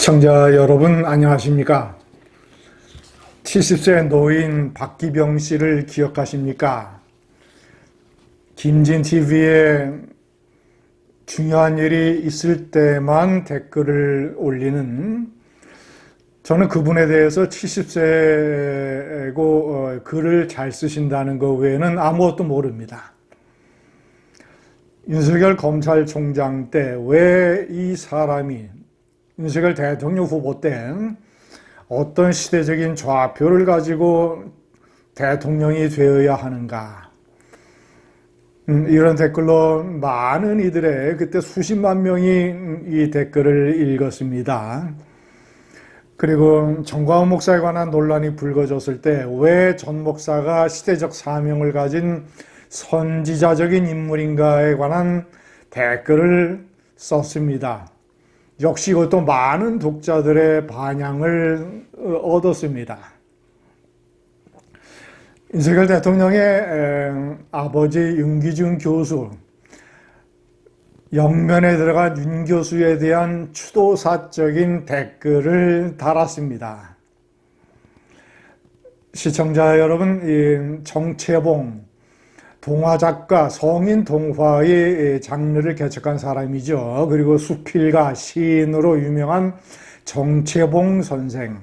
시청자 여러분 안녕하십니까? 70세 노인 박기병 씨를 기억하십니까? 김진TV에 중요한 일이 있을 때만 댓글을 올리는, 저는 그분에 대해서 70세고 글을 잘 쓰신다는 것 외에는 아무것도 모릅니다. 윤석열 검찰총장 때 왜 이 사람이 윤석열 대통령 후보 때 어떤 시대적인 좌표를 가지고 대통령이 되어야 하는가, 이런 댓글로 많은 이들의 그때 수십만 명이 이 댓글을 읽었습니다. 그리고 정광훈 목사에 관한 논란이 불거졌을 때 왜 전 목사가 시대적 사명을 가진 선지자적인 인물인가에 관한 댓글을 썼습니다. 역시 이것도 많은 독자들의 반향을 얻었습니다. 윤석열 대통령의 아버지 윤기준 교수, 영면에 들어간 윤 교수에 대한 추도사적인 댓글을 달았습니다. 시청자 여러분, 이 정채봉 동화작가, 성인 동화의 장르를 개척한 사람이죠. 그리고 수필가, 시인으로 유명한 정채봉 선생,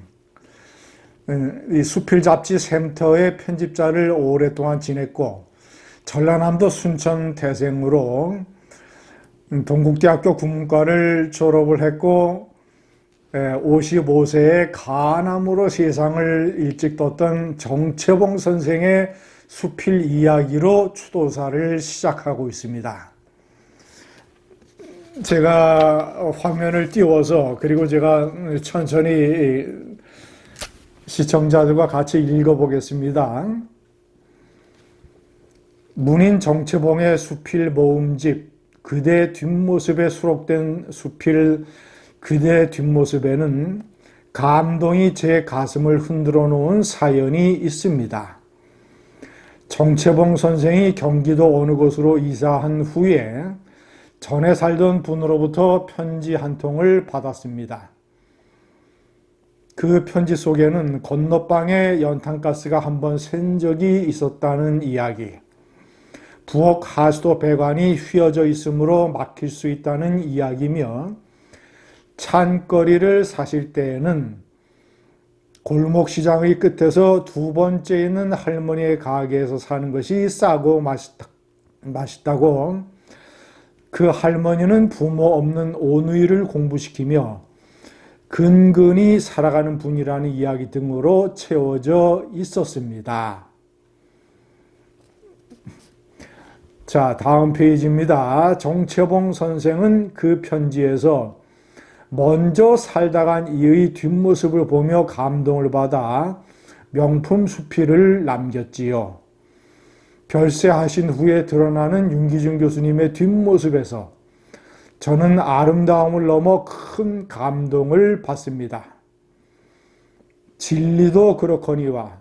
이 수필 잡지 샘터의 편집자를 오랫동안 지냈고, 전라남도 순천 태생으로 동국대학교 국문과를 졸업을 했고, 55세에 간암으로 세상을 일찍 떴던 정채봉 선생의 수필 이야기로 추도사를 시작하고 있습니다. 제가 화면을 띄워서, 그리고 제가 천천히 시청자들과 같이 읽어보겠습니다. 문인 정채봉의 수필 모음집 그대 뒷모습에 수록된 수필 그대 뒷모습에는 감동이 제 가슴을 흔들어 놓은 사연이 있습니다. 정채봉 선생이 경기도 어느 곳으로 이사한 후에 전에 살던 분으로부터 편지 한 통을 받았습니다. 그 편지 속에는 건너방에 연탄가스가 한번 샌 적이 있었다는 이야기, 부엌 하수도 배관이 휘어져 있으므로 막힐 수 있다는 이야기며, 찬거리를 사실 때에는 골목시장의 끝에서 두 번째 있는 할머니의 가게에서 사는 것이 싸고 맛있다고, 그 할머니는 부모 없는 오누이를 공부시키며 근근히 살아가는 분이라는 이야기 등으로 채워져 있었습니다. 자, 다음 페이지입니다. 정채봉 선생은 그 편지에서 먼저 살다 간 이의 뒷모습을 보며 감동을 받아 명품 수필을 남겼지요. 별세하신 후에 드러나는 윤기준 교수님의 뒷모습에서 저는 아름다움을 넘어 큰 감동을 받습니다. 진리도 그렇거니와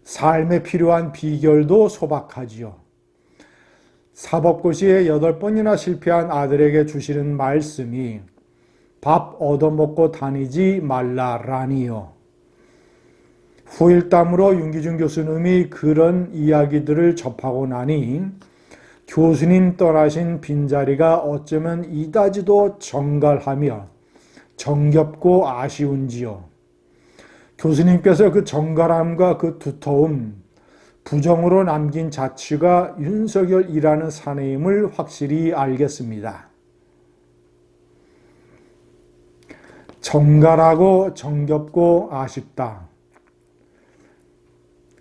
삶에 필요한 비결도 소박하지요. 사법고시에 8번이나 실패한 아들에게 주시는 말씀이 밥 얻어먹고 다니지 말라라니요. 후일담으로 윤기준 교수님이 그런 이야기들을 접하고 나니 교수님 떠나신 빈자리가 어쩌면 이다지도 정갈하며 정겹고 아쉬운지요. 교수님께서 그 정갈함과 그 두터움, 부정으로 남긴 자취가 윤석열이라는 사내임을 확실히 알겠습니다. 정갈하고 정겹고 아쉽다.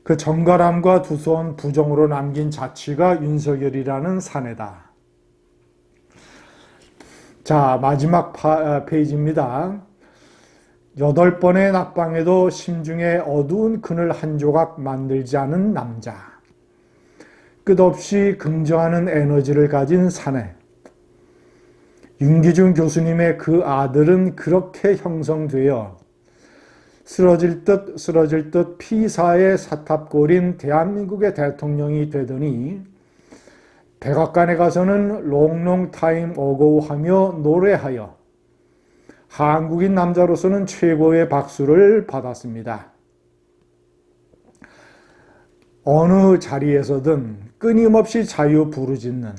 그 정갈함과 두서운 부정으로 남긴 자취가 윤석열이라는 사내다. 자, 마지막 페이지입니다. 8번의 낙방에도 심중에 어두운 그늘 한 조각 만들지 않은 남자. 끝없이 긍정하는 에너지를 가진 사내. 윤기준 교수님의 그 아들은 그렇게 형성되어 쓰러질 듯 피사의 사탑골인 대한민국의 대통령이 되더니 백악관에 가서는 롱롱 타임 어고 하며 노래하여 한국인 남자로서는 최고의 박수를 받았습니다. 어느 자리에서든 끊임없이 자유 부르짖는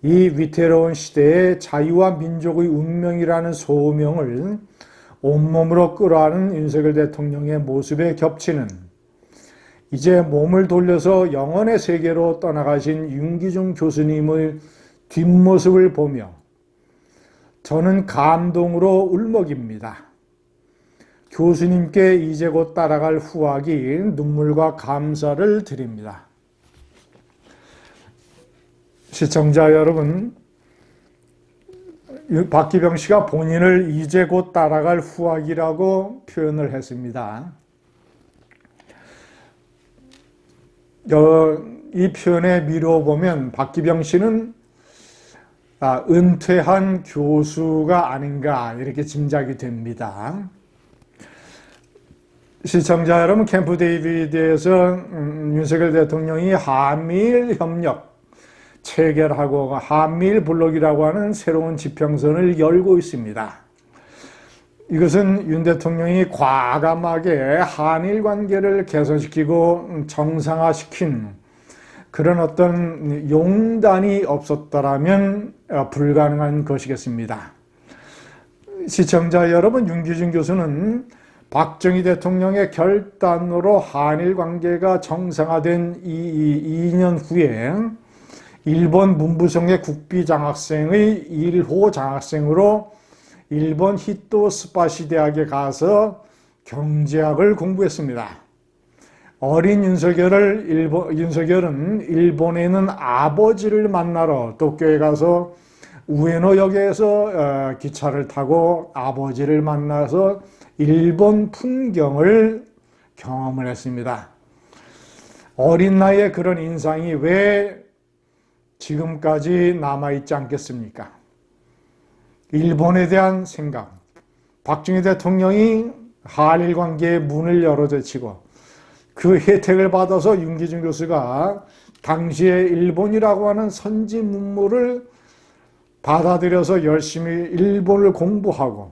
이 위태로운 시대의 자유와 민족의 운명이라는 소명을 온몸으로 끌어안은 윤석열 대통령의 모습에 겹치는 이제 몸을 돌려서 영혼의 세계로 떠나가신 윤기중 교수님의 뒷모습을 보며 저는 감동으로 울먹입니다. 교수님께 이제 곧 따라갈 후학이 눈물과 감사를 드립니다. 시청자 여러분, 박기병 씨가 본인을 이제 곧 따라갈 후학이라고 표현을 했습니다. 이 표현에 미루어 보면 박기병 씨는 은퇴한 교수가 아닌가 이렇게 짐작이 됩니다. 시청자 여러분, 캠프 데이비드에서 윤석열 대통령이 한미일 협력 체결하고 한미일 블록이라고 하는 새로운 지평선을 열고 있습니다. 이것은 윤 대통령이 과감하게 한일 관계를 개선시키고 정상화시킨 그런 어떤 용단이 없었더라면 불가능한 것이겠습니다. 시청자 여러분, 윤기중 교수는 박정희 대통령의 결단으로 한일 관계가 정상화된 이 2년 후에 일본 문부성의 국비장학생의 1호 장학생으로 일본 히토 스파시 대학에 가서 경제학을 공부했습니다. 어린 윤석열은 일본에 있는 아버지를 만나러 도쿄에 가서 우에노역에서 기차를 타고 아버지를 만나서 일본 풍경을 경험을 했습니다. 어린 나이에 그런 인상이 왜 지금까지 남아있지 않겠습니까? 일본에 대한 생각, 박정희 대통령이 한일 관계의 문을 열어젖히고 그 혜택을 받아서 윤기중 교수가 당시에 일본이라고 하는 선지 문물을 받아들여서 열심히 일본을 공부하고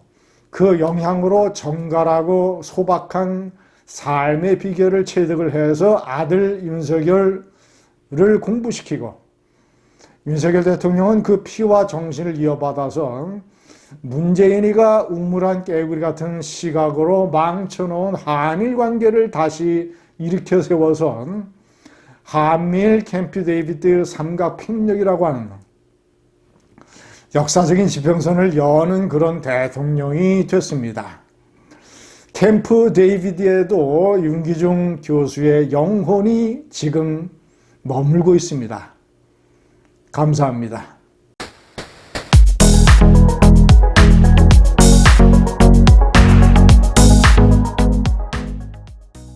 그 영향으로 정갈하고 소박한 삶의 비결을 체득을 해서 아들 윤석열을 공부시키고 윤석열 대통령은 그 피와 정신을 이어받아서 문재인이가 우물한 깨구리 같은 시각으로 망쳐놓은 한일 관계를 다시 일으켜 세워서 한미일 캠프 데이비드 삼각폭력이라고 하는 역사적인 지평선을 여는 그런 대통령이 됐습니다. 캠프 데이비드에도 윤기중 교수의 영혼이 지금 머물고 있습니다. 감사합니다.